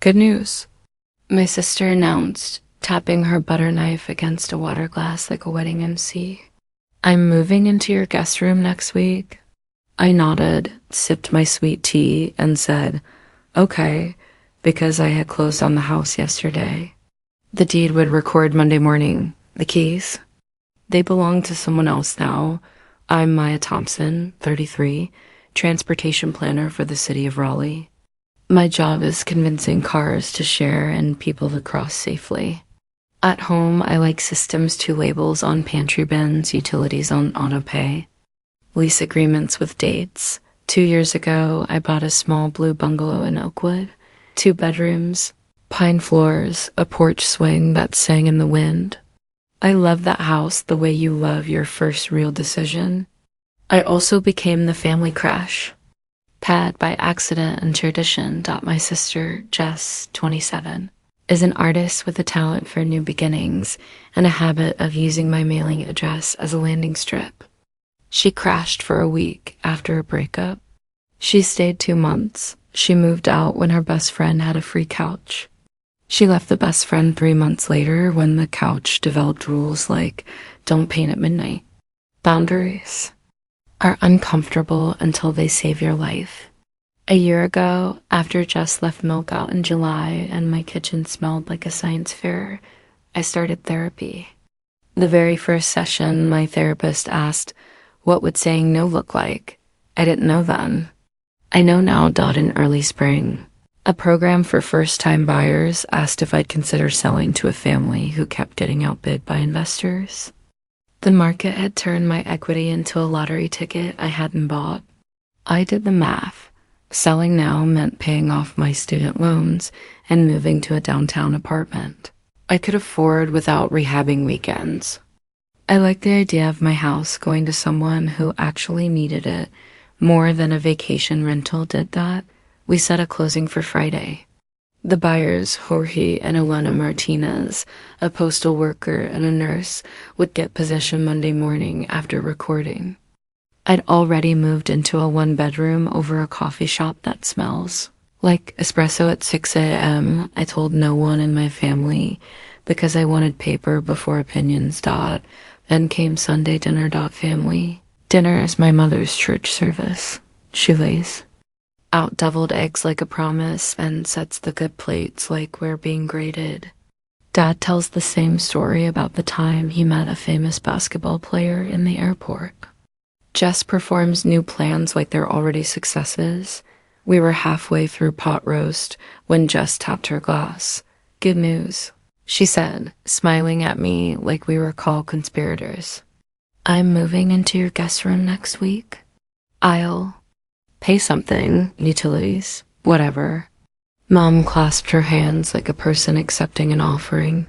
Good news, my sister announced, tapping her butter knife against a water glass like a wedding MC. I'm moving into your guest room next week. I nodded, sipped my sweet tea, and said, okay, because I had closed on the house yesterday. The deed would record Monday morning. The keys? They belong to someone else now. I'm Maya Thompson, 33, transportation planner for the city of Raleigh. My job is convincing cars to share and people to cross safely. At home, I like systems to labels on pantry bins, utilities on autopay, lease agreements with dates. 2 years ago, I bought a small blue bungalow in Oakwood, 2 bedrooms, pine floors, a porch swing that sang in the wind. I love that house the way you love your first real decision. I also became the family crush. Pad by accident and tradition. My sister, Jess, 27, is an artist with a talent for new beginnings and a habit of using my mailing address as a landing strip. She crashed for a week after a breakup. She stayed 2 months. She moved out when her best friend had a free couch. She left the best friend 3 months later when the couch developed rules like don't paint at midnight. Boundaries are uncomfortable until they save your life. A year ago, after Jess left milk out in July and my kitchen smelled like a science fair, I started therapy. The very first session, my therapist asked, what would saying no look like? I didn't know then. I know now. In early spring, a program for first-time buyers asked if I'd consider selling to a family who kept getting outbid by investors. The market had turned my equity into a lottery ticket I hadn't bought. I did the math. Selling now meant paying off my student loans and moving to a downtown apartment I could afford without rehabbing weekends. I liked the idea of my house going to someone who actually needed it more than a vacation rental did that. We set a closing for Friday. The buyers, Jorge and Elena Martinez, a postal worker and a nurse, would get possession Monday morning after recording. I'd already moved into a 1-bedroom over a coffee shop that smells like espresso at 6 a.m. I told no one in my family because I wanted paper before opinions. Then came Sunday dinner. Family dinner is my mother's church service. She lays out deviled eggs like a promise and sets the good plates like we're being graded. Dad tells the same story about the time he met a famous basketball player in the airport. Jess performs new plans like they're already successes. We were halfway through pot roast when Jess tapped her glass. Good news, she said, smiling at me like we were co-conspirators. I'm moving into your guest room next week. I'll pay something, utilities, whatever. Mom clasped her hands like a person accepting an offering.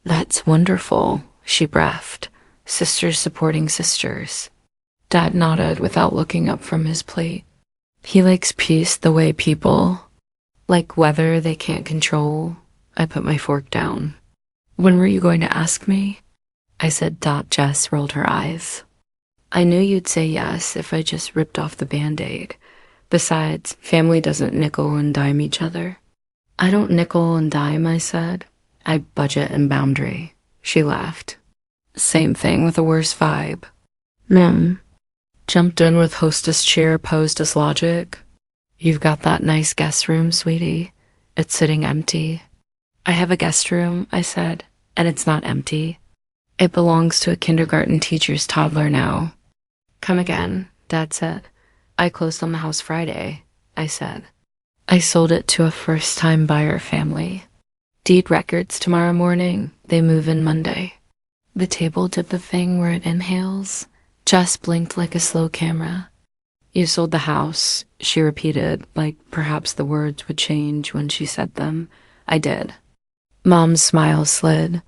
That's wonderful, she breathed. Sisters supporting sisters. Dad nodded without looking up from his plate. He likes peace the way people like weather they can't control. I put my fork down. When were you going to ask me? I said. Jess rolled her eyes. I knew you'd say yes if I just ripped off the Band-Aid. Besides, family doesn't nickel and dime each other. I don't nickel and dime, I said. I budget and boundary. She laughed. Same thing with a worse vibe. Mom jumped in with hostess chair posed as logic. You've got that nice guest room, sweetie. It's sitting empty. I have a guest room, I said, and it's not empty. It belongs to a kindergarten teacher's toddler now. Come again, Dad said. I closed on the house Friday, I said. I sold it to a first-time buyer family. Deed records tomorrow morning. They move in Monday. The table did the thing where it inhales. Jess blinked like a slow camera. You sold the house, she repeated, like perhaps the words would change when she said them. I did. Mom's smile slid.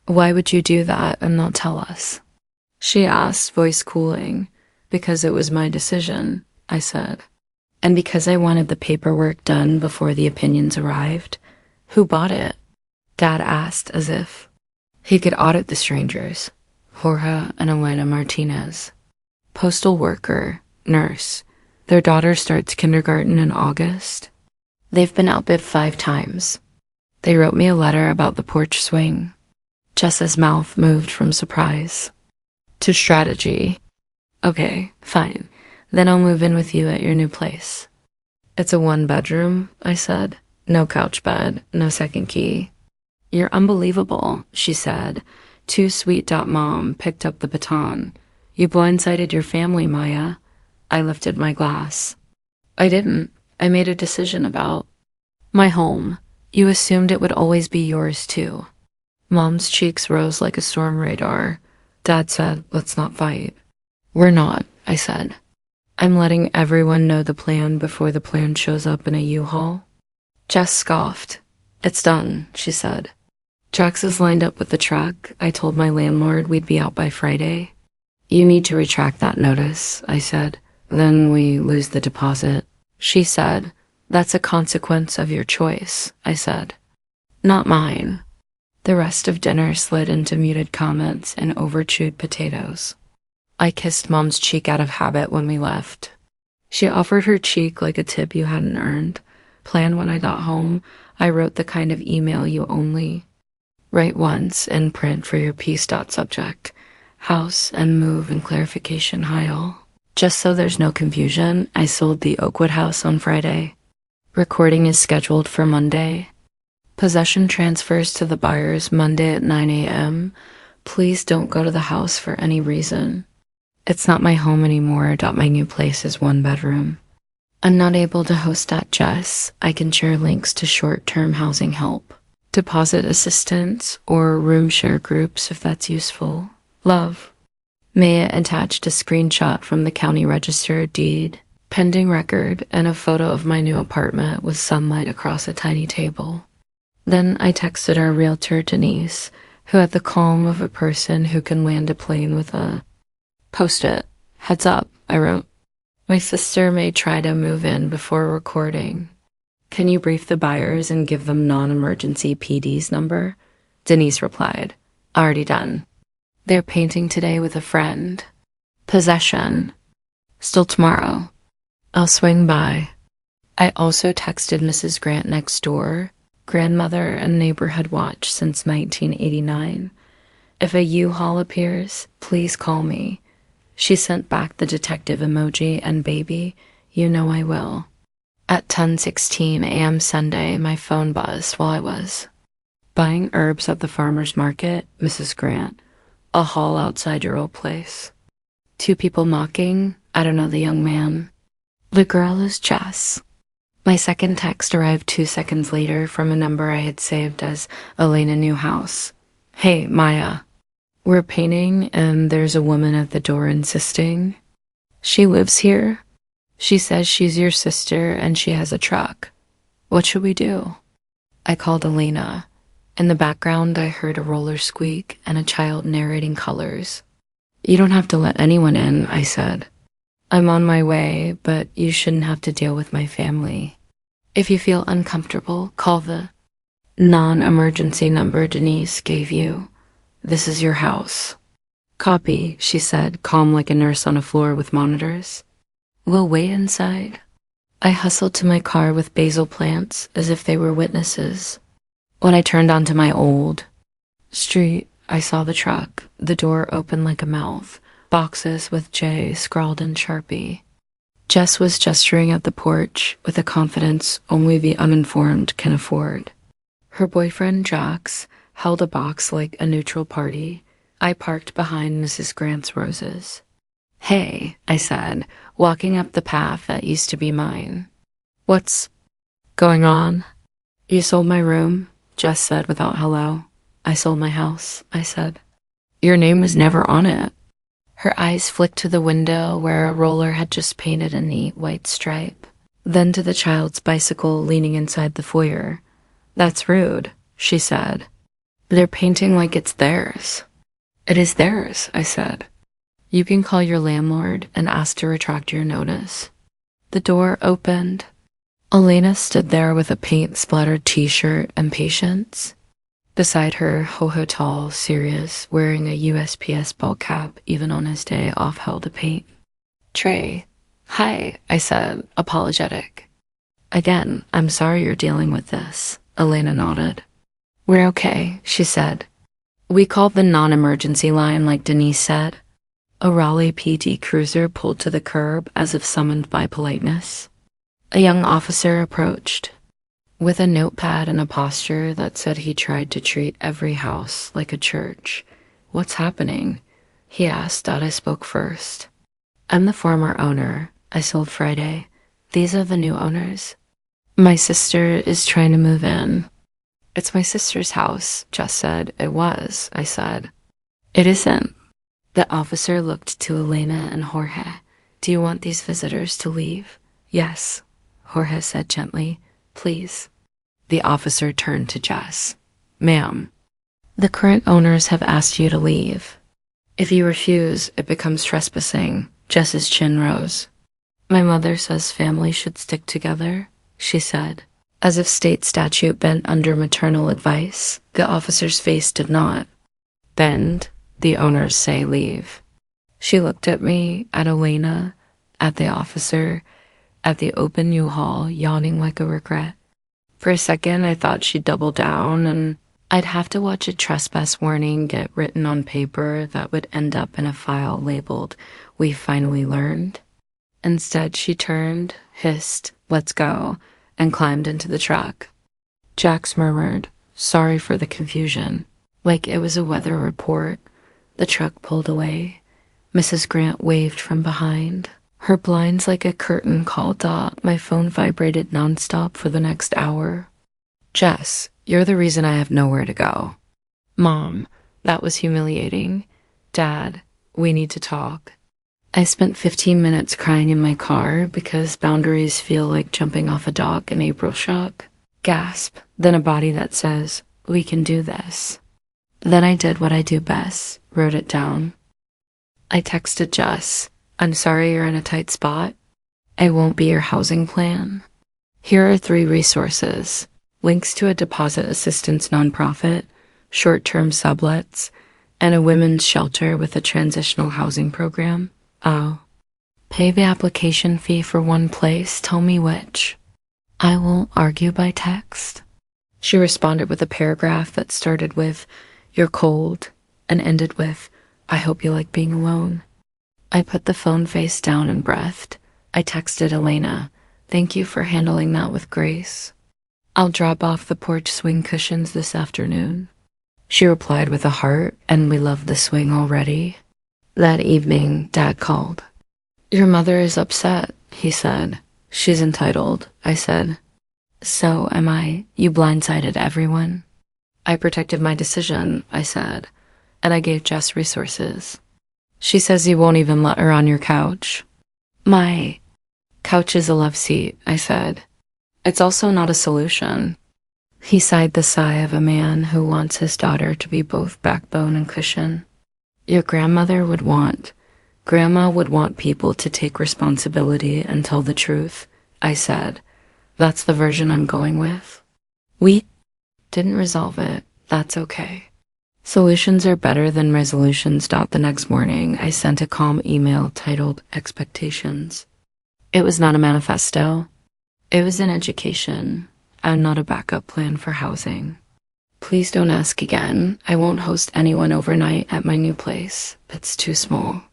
Why would you do that and not tell us? She asked, voice cooling. Because it was my decision, I said. And because I wanted the paperwork done before the opinions arrived. Who bought it? Dad asked as if he could audit the strangers. Jorge and Elena Martinez. Postal worker, nurse. Their daughter starts kindergarten in August. They've been outbid 5 times. They wrote me a letter about the porch swing. Jess's mouth moved from surprise to strategy. Okay, fine. Then I'll move in with you at your new place. It's a 1-bedroom, I said. No couch bed, no second key. You're unbelievable, she said. Too sweet. Mom picked up the baton. You blindsided your family, Maya. I lifted my glass. I didn't. I made a decision about my home. You assumed it would always be yours, too. Mom's cheeks rose like a storm radar. Dad said, let's not fight. We're not, I said. I'm letting everyone know the plan before the plan shows up in a U-Haul. Jess scoffed. It's done, she said. Jax is lined up with the truck. I told my landlord we'd be out by Friday. You need to retract that notice, I said. Then we lose the deposit. She said, that's a consequence of your choice, I said. Not mine. The rest of dinner slid into muted comments and overchewed potatoes. I kissed Mom's cheek out of habit when we left. She offered her cheek like a tip you hadn't earned. Planned when I got home, I wrote the kind of email you only write once in print for your piece. Subject, house and move and clarification Heil. Just so there's no confusion, I sold the Oakwood house on Friday. Recording is scheduled for Monday. Possession transfers to the buyers Monday at 9 a.m. Please don't go to the house for any reason. It's not my home anymore. My new place is 1 bedroom. I'm not able to host at Jess. I can share links to short-term housing help, deposit assistance, or room share groups if that's useful. Love. Maya attached a screenshot from the county register deed, pending record, and a photo of my new apartment with sunlight across a tiny table. Then I texted our realtor, Denise, who had the calm of a person who can land a plane with a post-it. Heads up, I wrote. My sister may try to move in before recording. Can you brief the buyers and give them non-emergency PD's number? Denise replied, already done. They're painting today with a friend. Possession. Still tomorrow. I'll swing by. I also texted Mrs. Grant next door. Grandmother and neighbor had watched since 1989. If a U-Haul appears, please call me. She sent back the detective emoji and baby, you know I will. At 10:16 a.m. Sunday, my phone buzzed while I was buying herbs at the farmer's market, Mrs. Grant. A hall outside your old place. 2 people knocking. I don't know the young man. The girl is Jess. My second text arrived 2 seconds later from a number I had saved as Elena Newhouse. Hey, Maya. We're painting and there's a woman at the door insisting. She lives here. She says she's your sister and she has a truck. What should we do? I called Elena. In the background, I heard a roller squeak and a child narrating colors. You don't have to let anyone in, I said. I'm on my way, but you shouldn't have to deal with my family. If you feel uncomfortable, call the non-emergency number Denise gave you. This is your house. Copy, she said, calm like a nurse on a floor with monitors. We'll wait inside. I hustled to my car with basil plants as if they were witnesses. When I turned onto my old street, I saw the truck, the door open like a mouth, boxes with J scrawled in Sharpie. Jess was gesturing at the porch with a confidence only the uninformed can afford. Her boyfriend, Jax, held a box like a neutral party. I parked behind Mrs. Grant's roses. Hey, I said, walking up the path that used to be mine. What's going on? You sold my room, Jess said without hello. I sold my house, I said. Your name was never on it. Her eyes flicked to the window where a roller had just painted a neat white stripe, then to the child's bicycle leaning inside the foyer. That's rude, she said. They're painting like it's theirs. It is theirs, I said. You can call your landlord and ask to retract your notice. The door opened. Elena stood there with a paint-splattered t-shirt and patience. Beside her, Ho-Ho tall, serious, wearing a USPS ball cap even on his day off held a paint. Trey. Hi, I said, apologetic. Again, I'm sorry you're dealing with this. Elena nodded. We're okay, she said. We called the non-emergency line like Denise said. A Raleigh PD cruiser pulled to the curb as if summoned by politeness. A young officer approached, with a notepad and a posture that said he tried to treat every house like a church. What's happening? He asked that I spoke first. I'm the former owner. I sold Friday. These are the new owners. My sister is trying to move in. It's my sister's house, Jess said. It was, I said. It isn't. The officer looked to Elena and Jorge. Do you want these visitors to leave? Yes, Jorge said gently. Please. The officer turned to Jess. Ma'am, the current owners have asked you to leave. If you refuse, it becomes trespassing. Jess's chin rose. My mother says families should stick together, she said. As if state statute bent under maternal advice, the officer's face did not. Bend, the owners say leave. She looked at me, at Elena, at the officer, at the open U-Haul, yawning like a regret. For a second, I thought she'd double down, and I'd have to watch a trespass warning get written on paper that would end up in a file labeled, "We finally learned." Instead, she turned, hissed, "Let's go," and climbed into the truck. Jax murmured, "Sorry for the confusion," like it was a weather report. The truck pulled away. Mrs. Grant waved from behind. Her blinds like a curtain called out. My phone vibrated nonstop for the next hour. Jess, you're the reason I have nowhere to go. Mom, that was humiliating. Dad, we need to talk. I spent 15 minutes crying in my car because boundaries feel like jumping off a dock in April shock. Gasp, then a body that says, we can do this. Then I did what I do best, wrote it down. I texted Jess, I'm sorry you're in a tight spot. I won't be your housing plan. Here are 3 resources. Links to a deposit assistance nonprofit, short-term sublets, and a women's shelter with a transitional housing program. Oh. Pay the application fee for one place. Tell me which. I won't argue by text. She responded with a paragraph that started with, "You're cold," and ended with, "I hope you like being alone." I put the phone face down and breathed. I texted Elena, "Thank you for handling that with grace. I'll drop off the porch swing cushions this afternoon." She replied with a heart, and we loved the swing already. That evening, Dad called. Your mother is upset, he said. She's entitled, I said. So am I. You blindsided everyone. I protected my decision, I said, and I gave Jess resources. She says you won't even let her on your couch. My couch is a love seat, I said. It's also not a solution. He sighed the sigh of a man who wants his daughter to be both backbone and cushion. Your grandma would want people to take responsibility and tell the truth, I said. That's the version I'm going with. We didn't resolve it. That's okay. Solutions are better than resolutions. The next morning, I sent a calm email titled Expectations. It was not a manifesto. It was an education and not a backup plan for housing. Please don't ask again. I won't host anyone overnight at my new place. It's too small.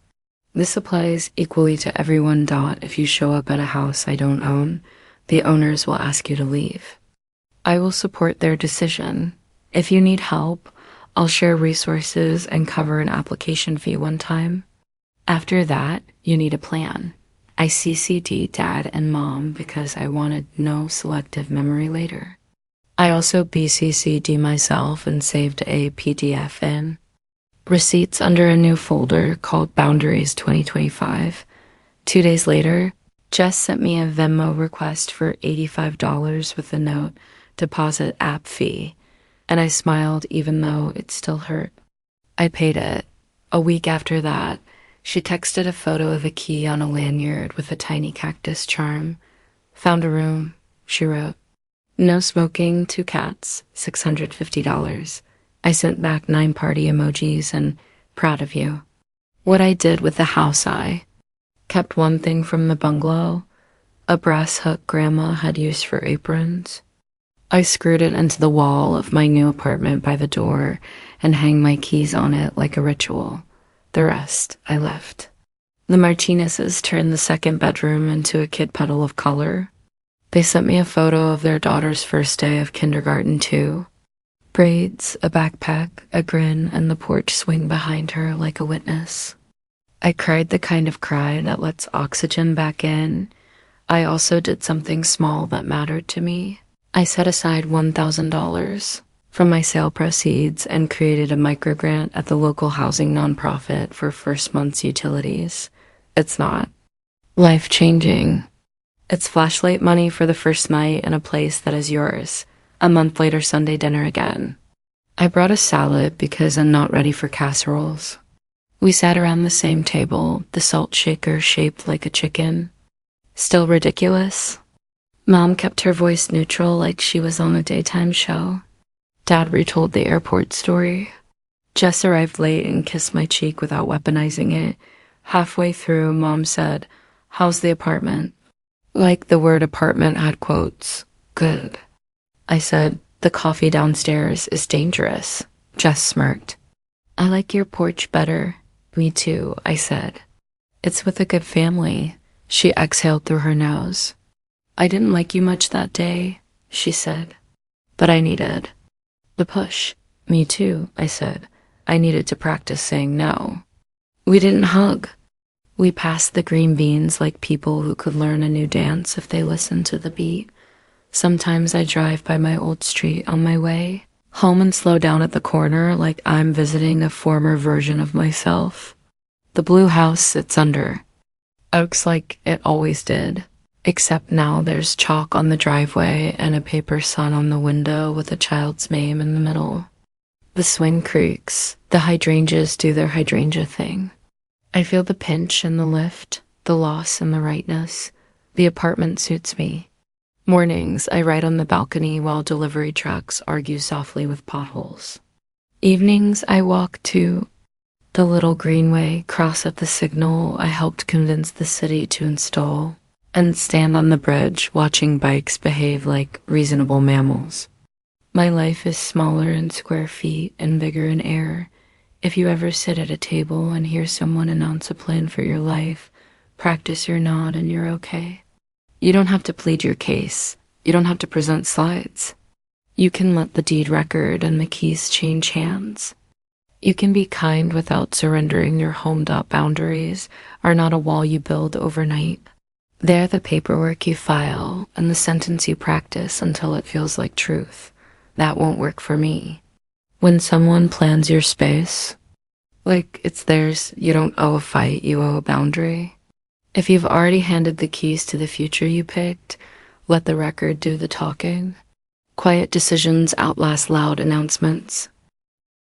This applies equally to everyone. If you show up at a house I don't own, the owners will ask you to leave. I will support their decision. If you need help, I'll share resources and cover an application fee one time. After that, you need a plan. I CC'd Dad and Mom because I wanted no selective memory later. I also BCC'd myself and saved a PDF in receipts under a new folder called Boundaries 2025. 2 days later, Jess sent me a Venmo request for $85 with a note, deposit app fee, and I smiled even though it still hurt. I paid it. A week after that, she texted a photo of a key on a lanyard with a tiny cactus charm. Found a room, she wrote. No smoking, 2 cats, $650. I sent back 9 party emojis and proud of you. What I did with the house, I kept one thing from the bungalow, a brass hook Grandma had used for aprons. I screwed it into the wall of my new apartment by the door and hang my keys on it like a ritual. The rest I left. The Martinezes turned the second bedroom into a kid puddle of color. They sent me a photo of their daughter's first day of kindergarten too. Braids, a backpack, a grin, and the porch swing behind her like a witness. I cried the kind of cry that lets oxygen back in. I also did something small that mattered to me. I set aside $1,000 from my sale proceeds and created a microgrant at the local housing nonprofit for first month's utilities. It's not life-changing. It's flashlight money for the first night in a place that is yours. A month later, Sunday dinner again. I brought a salad because I'm not ready for casseroles. We sat around the same table, the salt shaker shaped like a chicken. Still ridiculous? Mom kept her voice neutral like she was on a daytime show. Dad retold the airport story. Jess arrived late and kissed my cheek without weaponizing it. Halfway through, Mom said, "How's the apartment?" Like the word apartment had quotes. Good. I said, "The coffee downstairs is dangerous." Jess smirked. "I like your porch better." "Me too," I said. "It's with a good family." She exhaled through her nose. "I didn't like you much that day," she said. "But I needed the push." "Me too," I said. "I needed to practice saying no." We didn't hug. We passed the green beans like people who could learn a new dance if they listened to the beat. Sometimes I drive by my old street on my way home and slow down at the corner like I'm visiting a former version of myself. The blue house sits under oaks like it always did, except now there's chalk on the driveway and a paper sun on the window with a child's name in the middle. The swing creaks. The hydrangeas do their hydrangea thing. I feel the pinch and the lift, the loss and the rightness. The apartment suits me. Mornings, I write on the balcony while delivery trucks argue softly with potholes. Evenings, I walk to the little greenway, cross at the signal I helped convince the city to install, and stand on the bridge watching bikes behave like reasonable mammals. My life is smaller in square feet and bigger in air. If you ever sit at a table and hear someone announce a plan for your life, practice your nod and you're okay. You don't have to plead your case. You don't have to present slides. You can let the deed record and the keys change hands. You can be kind without surrendering. Your homed-up boundaries are not a wall you build overnight. They're the paperwork you file and the sentence you practice until it feels like truth. That won't work for me. When someone plans your space, like it's theirs, you don't owe a fight, you owe a boundary. If you've already handed the keys to the future you picked, let the record do the talking. Quiet decisions outlast loud announcements.